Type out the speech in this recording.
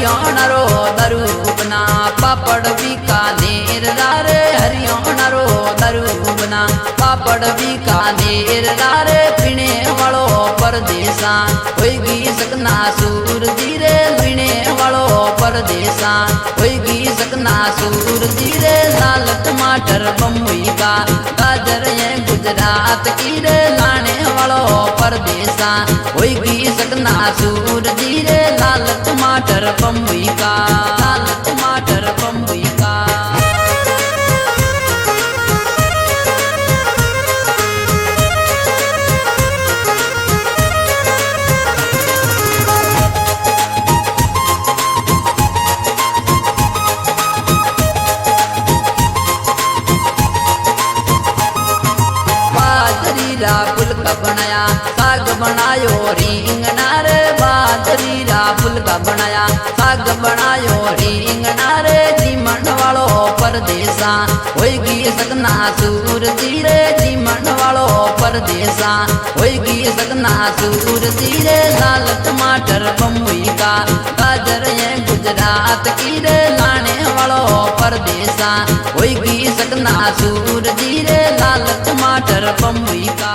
हरियाणा रो दरू बना पापड़ बीकानेर रे हरियाणा रो दरू बना पापड़ बीकानेर रे पीने वालो परदेसा होगी सकना सूर धीरे पीने वालो परदेसा होगी सकना सूर धीरे लाल टमाटर बम्बई का गाजर ये गुजरात की रे लाने वालो परदेसा होगी सकना सूर धीरे लाल टमाटर बम्बई का लाल टमाटर बम्बई का बाजरीरा फुलका बनाया साग बनायो रिंगना रे बाजरीरा फुलका बनाया साग बनायो रिंगना रे जीमन वालो परदेसा होगी सकना सूर धीरे जीमन वालो परदेसा होगी सकना सूर धीरे लाल टमाटर बम्बई का गाजर ये गुजरात की रे लाने वालो परदेसा होगी सकना सूर धीरे लाल टमाटर बम्बई का।